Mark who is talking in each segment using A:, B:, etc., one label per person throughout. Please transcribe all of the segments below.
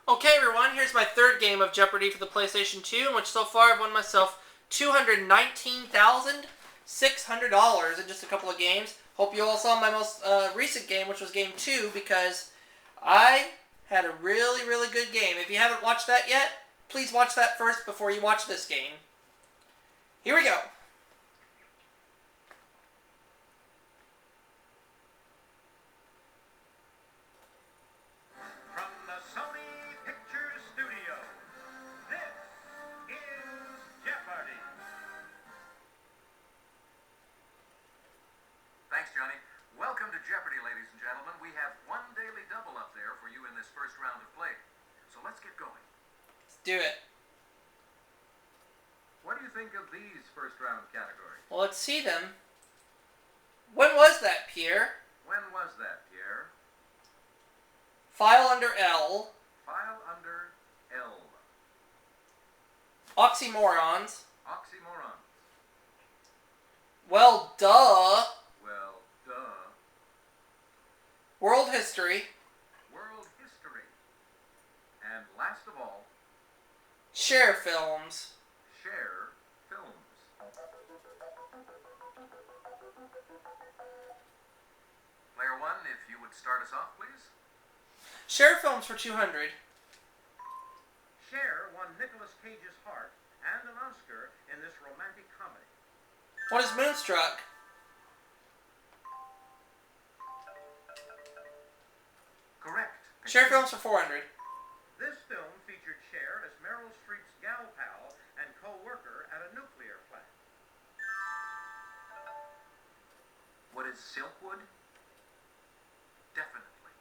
A: Okay, everyone, here's my third game of Jeopardy for the PlayStation 2, in which so far I've won myself $219,600 in just a couple of games. Hope you all saw my most recent game, which was Game 2, because I had a really, really good game. If you haven't watched that yet, please watch that first before you watch this game. Here we go.
B: Thanks, Johnny. Welcome to Jeopardy, ladies and gentlemen. We have one daily double up there for you in this first round of play. So let's get going.
A: Let's do it.
B: What do you think of these first round categories?
A: Well, let's see them. When was that, Pierre?
B: When was that, Pierre?
A: File under L.
B: File under L.
A: Oxymorons.
B: Oxymorons.
A: Well, duh.
B: Well, duh.
A: World history.
B: World history. And last of all,
A: Share films.
B: Share films. Player one, if you would start us off, please.
A: Share films for 200.
C: Cher won Nicolas Cage's heart and an Oscar in this romantic comedy.
A: What is Moonstruck?
B: Correct.
A: Share films for 400.
C: This film featured Cher as Meryl Streep's gal pal and co-worker at a nuclear plant.
B: What is Silkwood? Definitely.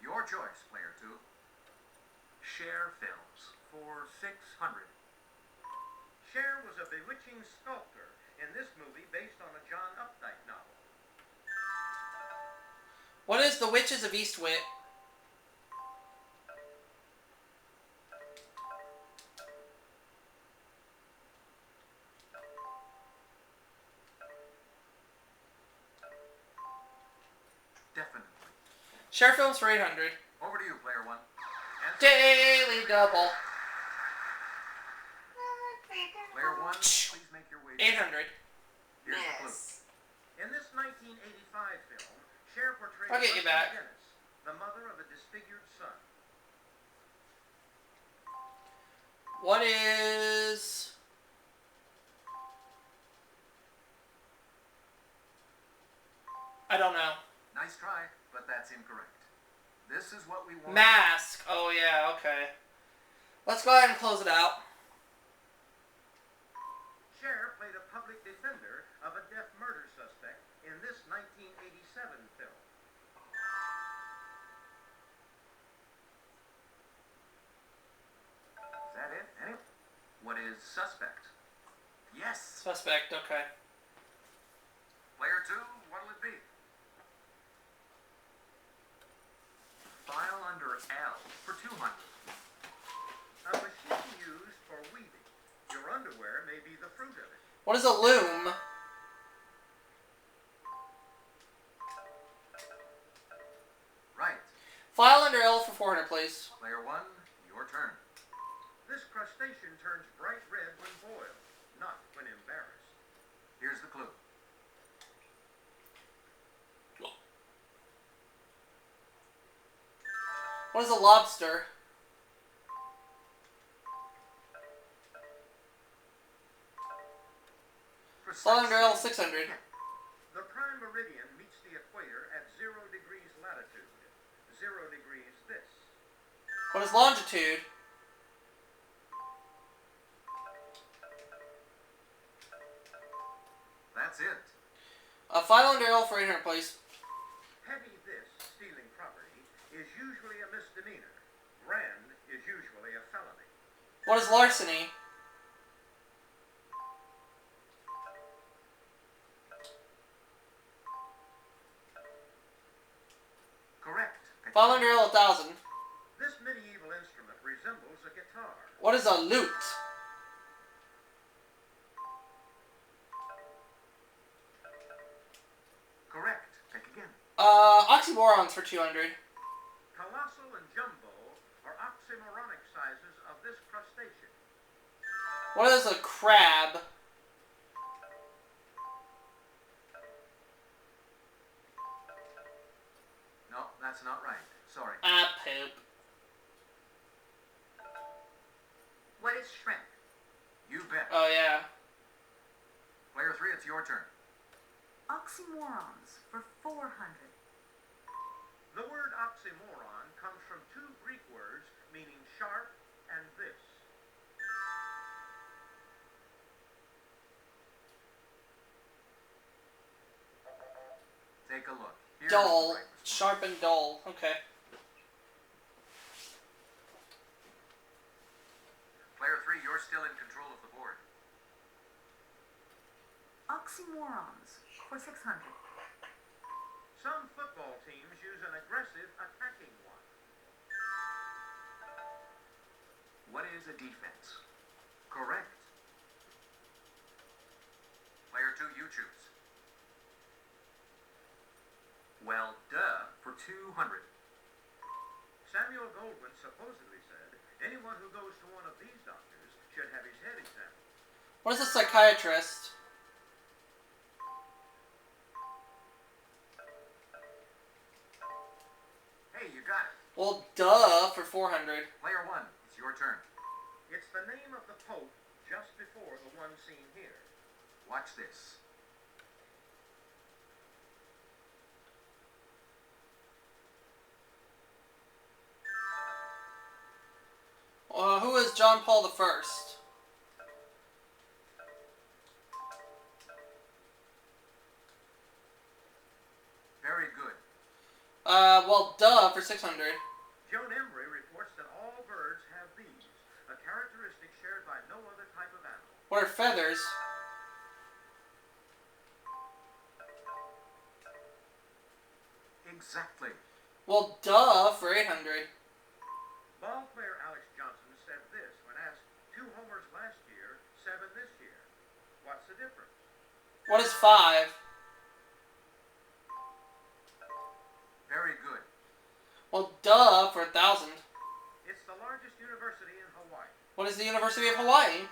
B: Your choice, player two. Share films for 600.
C: Cher was a bewitching sculptor in this movie based on a John Updike novel.
A: What is The Witches of Eastwick?
B: Definitely.
A: Share films for 800.
B: Over to you, player one.
A: Daily double.
B: Player one, please make your way.
A: 800.
B: Here's the clue.
C: In this 1985 film, Cher portrayed
A: I'll get you back.
C: Dennis, the mother of a disfigured son.
A: What is... I don't know.
B: Nice try, but that's incorrect. This is what we want.
A: Mask. Oh, yeah, okay. Let's go ahead and close it out.
C: Cher played a public defender of a death murder suspect in this 1987 film.
B: Is that it? Any? What is suspect? Yes.
A: Suspect, okay.
B: Player two, what'll it be? File under L for 200.
C: A machine used for weaving. Your underwear may be the fruit of it.
A: What is a loom?
B: Right.
A: File under L for 400, please.
B: Player one, your turn.
C: This crustacean turns bright red when boiled, not when embarrassed.
B: Here's the clue.
A: What is a lobster? File under L 600.
C: The prime meridian meets the equator at 0 degrees latitude. 0 degrees this.
A: What is longitude?
B: That's it.
A: File under L for 800, please.
C: Petty this, stealing property, is usually a misdemeanor. Grand is usually a felony.
A: What is larceny?
B: Correct.
A: File under L 1000.
C: This medieval instrument resembles a guitar.
A: What is a lute?
B: Correct. Pick again.
A: Oxymorons for 200.
C: Colossal and jumbo are oxymoronic sizes of this crustacean.
A: What is a crab?
B: No, that's not right. Sorry.
A: Poop.
D: What is shrimp?
B: You bet.
A: Oh, yeah.
B: Player 3, it's your turn.
D: Oxymorons for 400.
C: The word oxymoron comes from two Greek words meaning sharp and this.
B: Take a look. Here's
A: Dull.
B: the right response.
A: Sharp and dull. Okay.
B: Player 3, you're still in control of the board.
D: Oxymorons for 600.
C: Some football teams use an aggressive attacking one.
B: What is a defense? Correct. Player 2, you choose. Well, duh, for 200.
C: Samuel Goldwyn supposedly said anyone who goes to one of these doctors should have his head examined.
A: What is a psychiatrist?
B: Hey, you got it.
A: Well, duh, for 400.
B: Player 1, it's your turn.
C: It's the name of the Pope just before the one seen here.
B: Watch this.
A: Who is John Paul the First?
B: Very good.
A: Well, duh, for 600.
C: Joan Embry reports that all birds have these, a characteristic shared by no other type of animal.
A: What are feathers?
B: Exactly.
A: Well, duh, for 800.
C: Ball player Alex Johnson said this when asked 2 homers last year, 7 this year. What's the difference?
A: What is 5?
B: Very good.
A: Well, duh, for 1,000.
C: It's the largest university in Hawaii.
A: What is the University of Hawaii?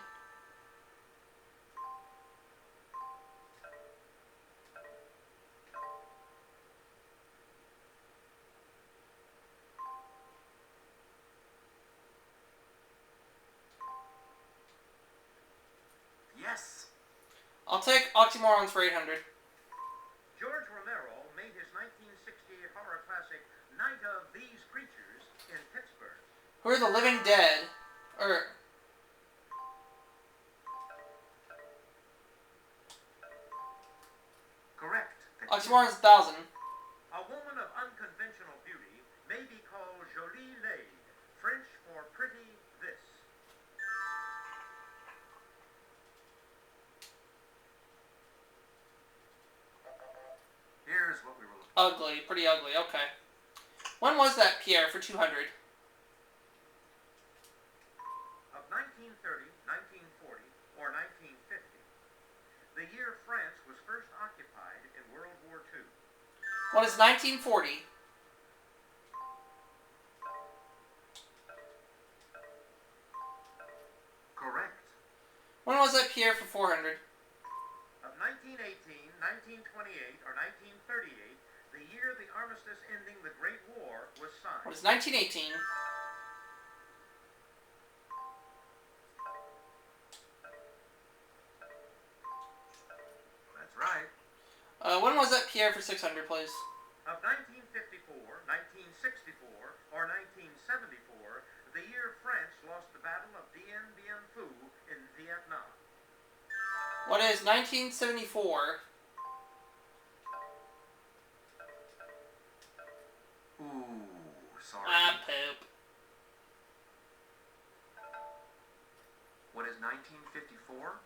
B: Yes.
A: I'll take oxymorons for 800.
C: George Romero made his 1968 horror classic Night of These Creatures in Pittsburgh.
A: Who are the living dead?
B: Correct.
A: Oxymorons 1,000.
C: A woman of unconventional beauty may be called jolie laide, French for pretty this.
B: Here's what we were looking
A: Ugly. Pretty ugly. Okay. When was that, Pierre, for 200?
C: Of 1930, 1940, or 1950, the year France was first occupied in World War II.
A: What is 1940?
B: Correct.
A: When was that, Pierre, for 400?
C: Of 1918, 1928, or 1938, the year the armistice ending the Great War was signed.
A: What is 1918?
B: That's right.
A: When was that, Pierre, for 600, please?
C: Of 1954, 1964, or 1974, the year France lost the Battle of Dien Bien Phu in Vietnam.
A: What is 1974?
B: Ooh, sorry.
A: Poop.
B: What is 1954?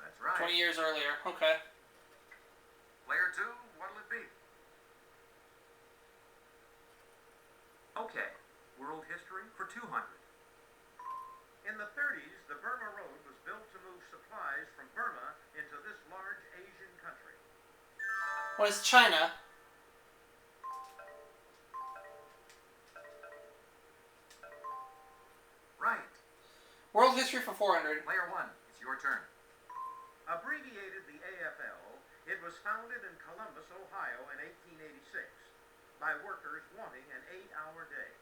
B: That's right.
A: 20 years earlier. Okay.
B: Player 2, what'll it be? Okay, world history for 200.
C: In the 30s, the Burma Road was built to move supplies from Burma into this large Asian country.
A: What is China? World history for 400.
B: Player 1, it's your turn.
C: Abbreviated the AFL, it was founded in Columbus, Ohio in 1886 by workers wanting an 8-hour day.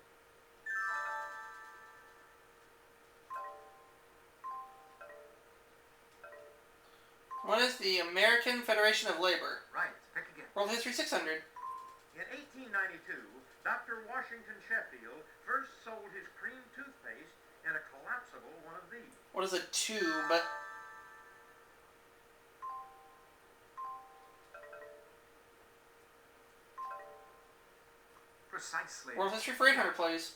A: What is the American Federation of Labor?
B: Right, pick again.
A: World history 600.
C: In 1892, Dr. Washington Sheffield first sold his cream toothpaste in a collapsible one of these.
A: What is a tube?
B: Precisely.
A: World history for 800, please.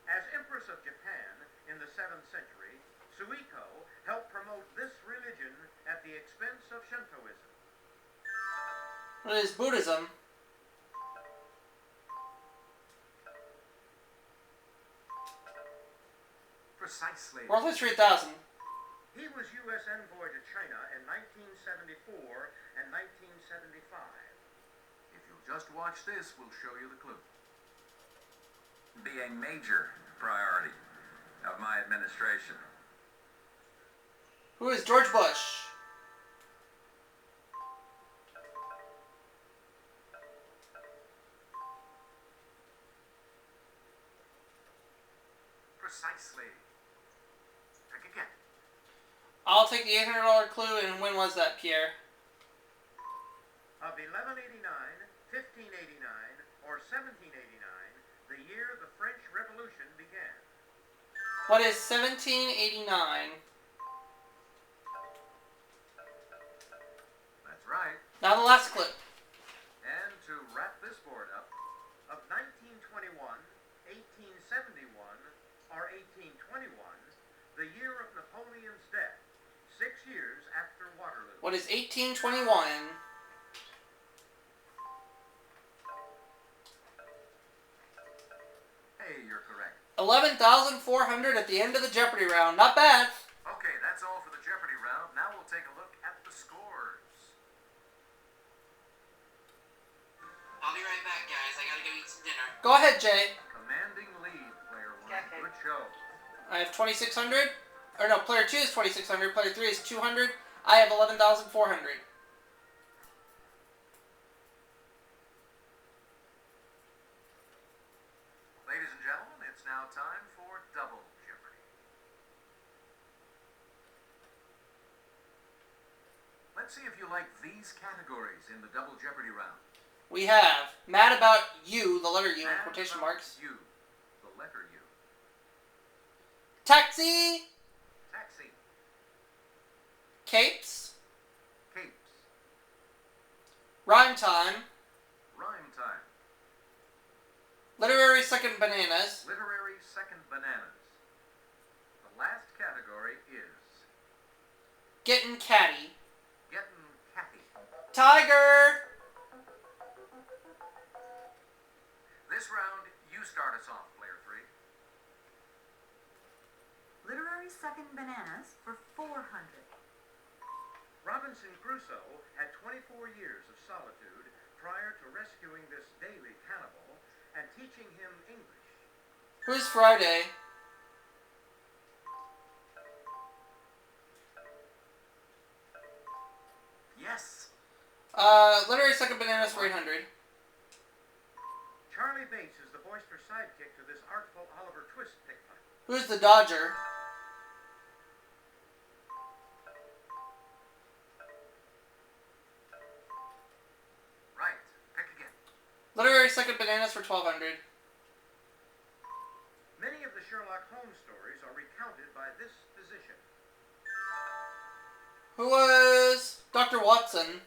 C: As Empress of Japan in the 7th century, Suiko helped promote this religion at the expense of Shintoism.
A: What is Buddhism?
B: Precisely.
A: World history 1000.
C: He was U.S. envoy to China in 1974 and 1975.
B: If you'll just watch this, we'll show you the clue. Be a major priority of my administration.
A: Who is George Bush?
B: Precisely. Pick again.
A: I'll take the $800 clue, and when was that, Pierre?
C: Of 1189, 1589, or 1789, the year the French Revolution began.
A: What is 1789?
B: That's right.
A: Now the last clip.
B: And to wrap this board up,
C: Of 1921, 1871, or 1821, the year of Napoleon's death, 6 years after Waterloo.
A: What is 1821?
B: hey, you're correct.
A: 11,400 at the end of the Jeopardy round. Not bad.
B: Okay, that's all for the Jeopardy round. Now we'll take a look at the scores.
E: I'll be right back, guys. I gotta go eat some dinner.
A: Go ahead, Jay.
B: Commanding lead, player 1.
A: Okay.
B: Good show.
A: I have 2,600. Or no, player 2 is 2,600. Player 3 is 200. I have 11,400.
B: Ladies and gentlemen, it's now time for Double Jeopardy. Let's see if you like these categories in the Double Jeopardy round.
A: We have Mad About You, the letter U in
B: Mad
A: quotation
B: about
A: marks.
B: You, the letter U.
A: Taxi,
B: Taxi.
A: Capes,
B: Capes.
A: Rhyme Time,
B: Rhyme time.
A: Literary Second Bananas,
B: Literary second bananas. The last category is
A: Gettin' Catty,
B: Getting Catty.
A: Tiger.
B: This round, you start us off, player 3.
D: Literary second bananas for 400.
C: Robinson Crusoe had 24 years of solitude prior to rescuing this daily cannibal and teaching him English.
A: Who's Friday?
B: Yes.
A: Literary Second Bananas for 800.
C: Charlie Bates is the boisterous sidekick to this artful Oliver Twist pickpocket.
A: Who's the Dodger?
B: Right. Pick again.
A: Literary Second Bananas for 1,200.
C: Many of the Sherlock Holmes stories are recounted by this physician.
A: Who was Dr. Watson?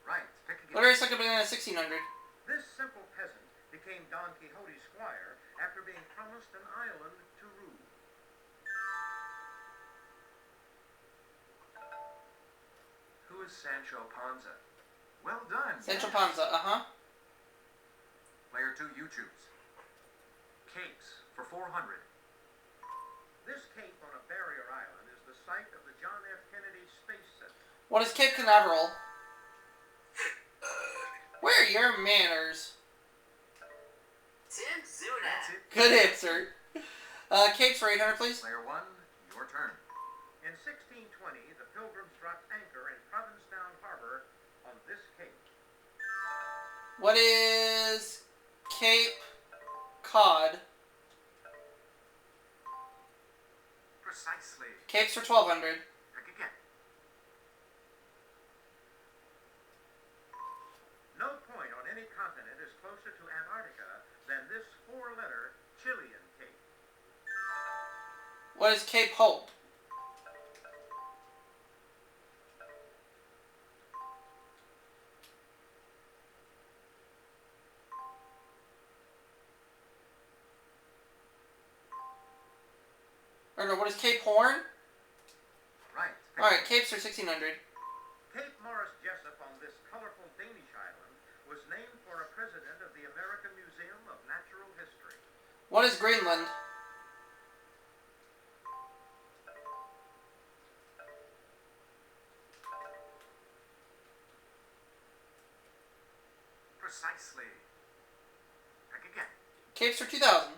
B: Right. Pick again.
A: Literary Second Banana 1,600.
C: This simple peasant became Don Quixote's squire after being promised an island to rule.
B: Who is Sancho Panza? Well done.
A: Sancho Panza,
B: Player 2, you choose. Capes for 400.
C: This cape on a barrier island is the site of the John F. Kennedy Space Center.
A: What is Cape Canaveral? Where are your manners?
E: Tim Zuna.
B: That's it
A: Good answer. Capes for 800, please.
B: Player 1, your turn.
C: In 1620, the Pilgrims dropped anchor in Provincetown Harbor on this cape.
A: What is Cape Cod?
B: Precisely.
A: Capes for 1200.
B: Pick again.
C: No point on any continent is closer to Antarctica than this four-letter Chilean cape.
A: What is Cape Hope? Or no, what is Cape Horn?
B: Right.
A: Alright, Capes are 1600.
C: Cape Morris Jessup on this colorful Danish island was named for a president of the American Museum of Natural History.
A: What is Greenland?
B: Precisely. Pick again.
A: Capes for 2000.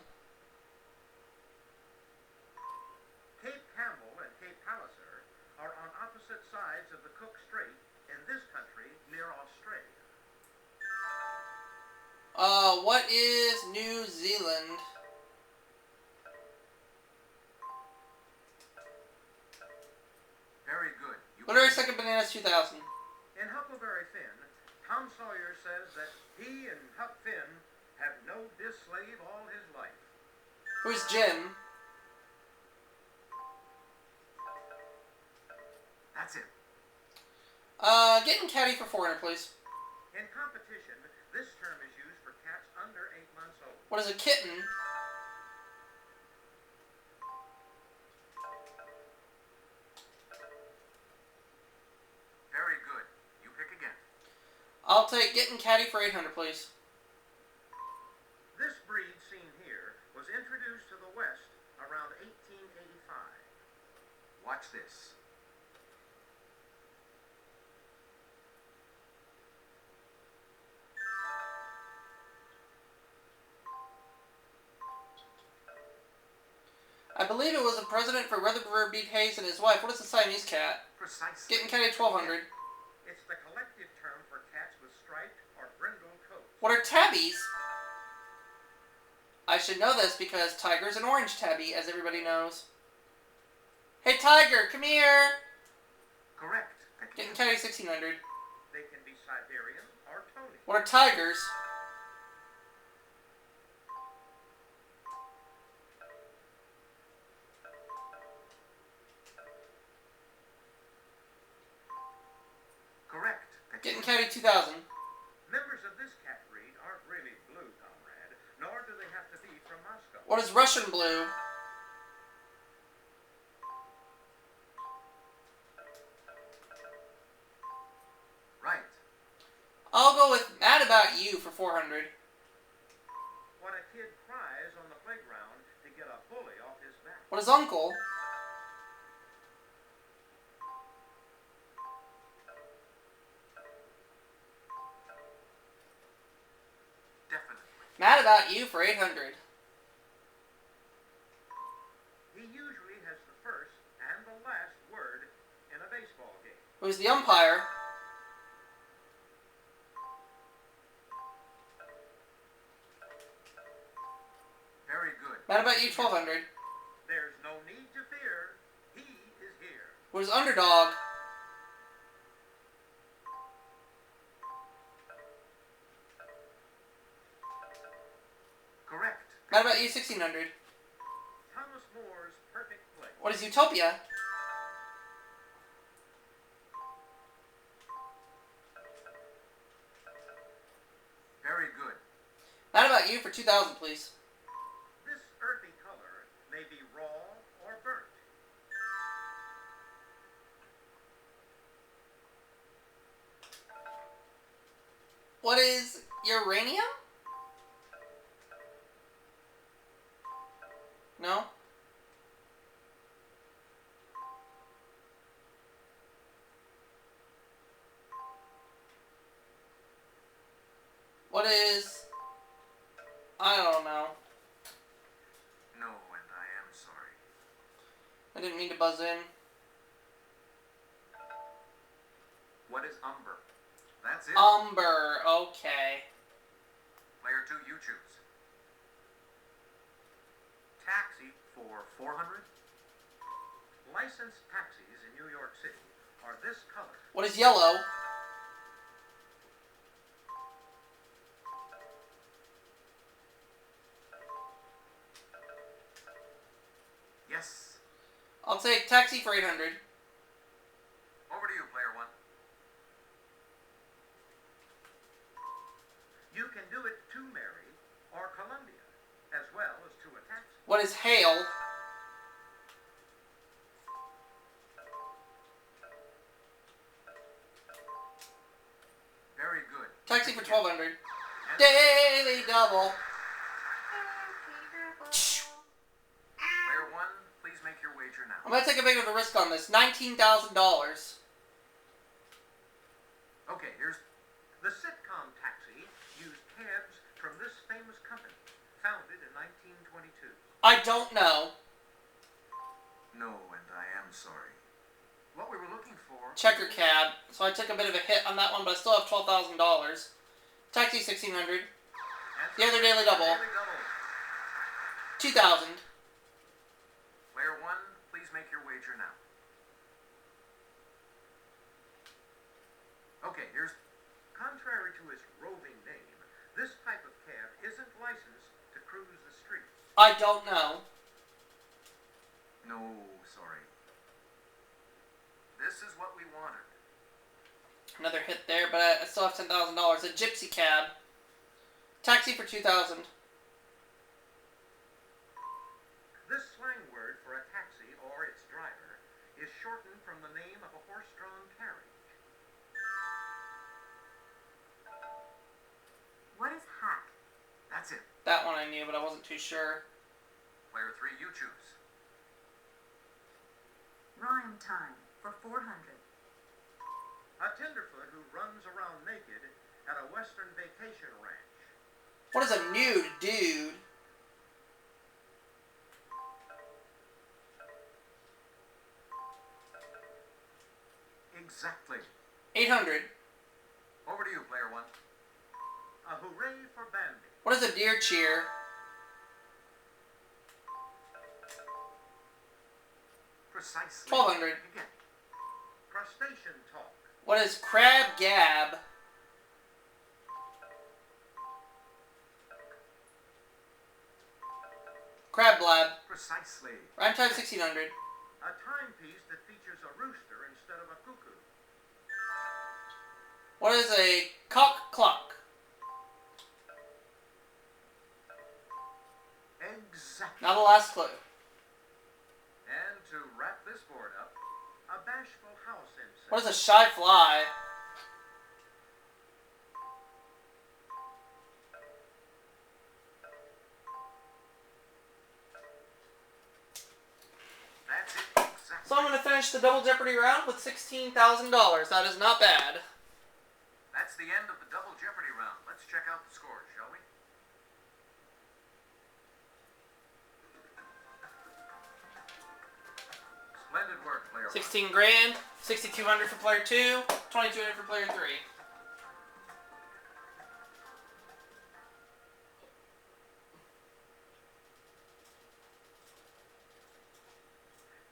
C: Cape Campbell and Cape Palliser are on opposite sides of the Cook Strait in this country near Australia.
A: What is New Zealand?
B: Very good. You
A: Literary Second Bananas 2000.
C: In Huckleberry Finn, Tom Sawyer says that he and Huck Finn have known this slave all his life.
A: Who's Jim?
B: That's it.
A: Getting Caddy for 400, please.
C: In competition, this term is used for cats under 8 months old.
A: What is a kitten?
B: Very good. You pick again.
A: I'll take Getting Caddy for 800, please.
C: This breed seen here was introduced to the West around 1885.
B: Watch this.
A: I believe it was a president for Rutherford B. Hayes and his wife. What is a Siamese cat?
B: Precisely.
A: Getting Caddy 1200.
C: It's the collective term for cats with striped or brindle coats.
A: What are tabbies? I should know this because Tiger's an orange tabby, as everybody knows. Hey Tiger, come here!
B: Correct. Pick
A: Getting
B: again.
A: Caddy 1600.
C: They can be Siberian or Tony.
A: What are tigers?
B: Correct. Pick
A: Getting
B: again.
A: Caddy 2000.
C: Members of this cat breed aren't really blue, comrade, nor do they have to be from Moscow.
A: What is Russian blue?
B: Right.
A: I'll go with Mad About You for 400.
C: When a kid cries on the playground to get a bully off his back.
A: What is Uncle?
B: Definitely.
A: Mad About You for 800.
C: He usually has the first and the last word in a baseball game.
A: Who's the umpire?
B: Very good.
A: Mad About You 1200.
C: There's no need to fear. He is here.
A: Who's Underdog?
B: Correct.
A: Mad About You 1600.
C: Thomas More's perfect play.
A: What is Utopia?
B: Very good.
A: Mad About You for 2000, please.
C: This earthy color may be raw or burnt.
A: What is uranium? No? What is... I don't know. didn't mean to buzz in.
B: What is umber? That's it.
A: Umber. Okay.
B: Player 2, you choose.
C: Taxi for 400. Licensed taxis in New York City are this color.
A: What is yellow?
B: Yes.
A: I'll take taxi for 800.
B: Over to you, player 1.
C: You can do it to Mary or Columbia, as well as to a taxi.
A: What is hail?
B: Very good.
A: Taxi for 1200. Daily double.
B: Player 1, please make your wager now.
A: I'm gonna take a bit of a risk on this. $19,000.
B: Okay, here's...
C: The sitcom Taxi used cabs from this famous company, founded in 1922.
A: I don't know.
B: No, and I am sorry. What we were looking for...
A: Checker cab. So I took a bit of a hit on that one, but I still have $12,000. Taxi 1600. The other daily double.
C: Daily double.
A: 2000.
B: Player 1, please make your wager now. Okay, here's...
C: Contrary to its roving name, this type of cab isn't licensed to cruise the streets.
A: I don't know.
B: No, sorry. This is what we wanted.
A: Another hit there, but I still have $10,000. A gypsy cab. Taxi for 2000.
C: This slang word for a taxi or its driver is shortened from the name of a horse-drawn carriage.
D: What is hack?
B: That's it.
A: That one I knew, but I wasn't too sure.
B: Player 3, you choose.
D: Rhyme time for 400.
C: A tenderfoot who runs around naked at a western vacation ranch.
A: What is a nude dude?
B: Exactly.
A: 800.
B: Over to you, player 1.
C: A hooray for Bambi.
A: What is a deer cheer?
B: Precisely.
A: 1200.
B: Again.
C: Crustacean talk.
A: What is crab gab? Crab blab.
B: Precisely.
A: Rhyme time 1600.
C: A timepiece that features a rooster instead of a cuckoo.
A: What is a cock clock?
B: Exactly.
A: Now the last clue.
C: And to wrap this board up, a bashful house insect.
A: What is a shy fly?
B: That's it. Exactly.
A: So I'm going to finish the Double Jeopardy round with $16,000. That is not bad.
B: That's the end of the Double Jeopardy round. Let's check out the scores, shall we? Splendid work, player 1.
A: 16 grand, 6,200 for player 2, 2,200 for player 3.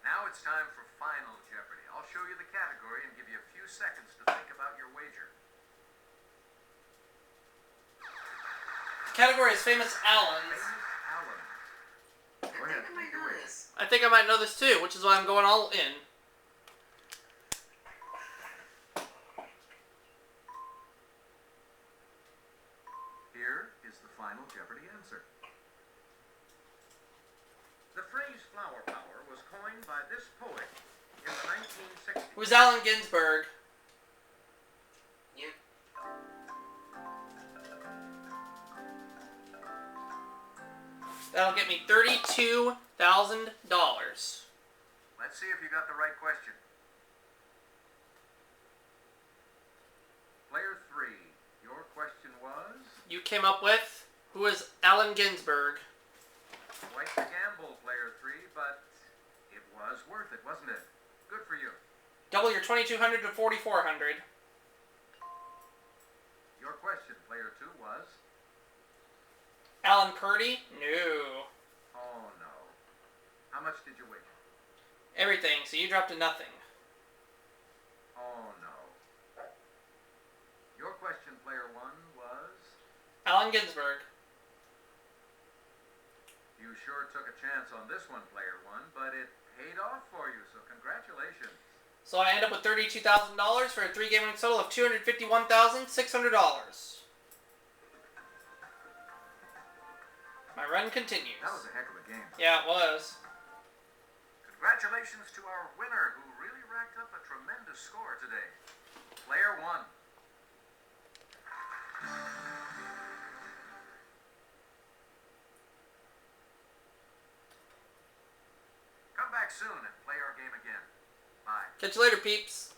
B: Now it's time for Final Jeopardy. I'll show you the category and give you a few seconds to think about your wager.
A: The category is famous Allens.
B: Famous Allen. Go ahead,
E: I think I might
B: take it
E: know
B: away.
E: this.
A: I think I might know this too, which is why I'm going all in.
B: Here is the Final Jeopardy answer.
C: The phrase flower power was coined by this poet in the 1960s.
A: It was Allen Ginsberg.
E: Yep.
A: That'll get me $32,000.
B: Let's see if you got the right question. Player 3, your question was?
A: You came up with who is Allen Ginsberg.
B: Quite the gamble, player 3, but it was worth
C: worth it, wasn't it? Good for you.
A: Double your 2,200 to 4,400.
C: Your question, player 2, was?
A: Alan Purdy? No.
C: Oh, no. How much did you wager?
A: Everything, so you dropped to nothing.
C: Oh, no. Your question, player 1, was?
A: Allen Ginsberg.
C: You sure took a chance on this one, player 1, but it paid off for you, so congratulations.
A: So I end up with $32,000 for a 3-game win total of $251,600. My run continues.
C: That was a heck of a game.
A: Yeah, it was.
C: Congratulations to our winner, who really racked up a tremendous score today. Player 1. Come back soon and play our game again. Bye.
A: Catch you later, peeps.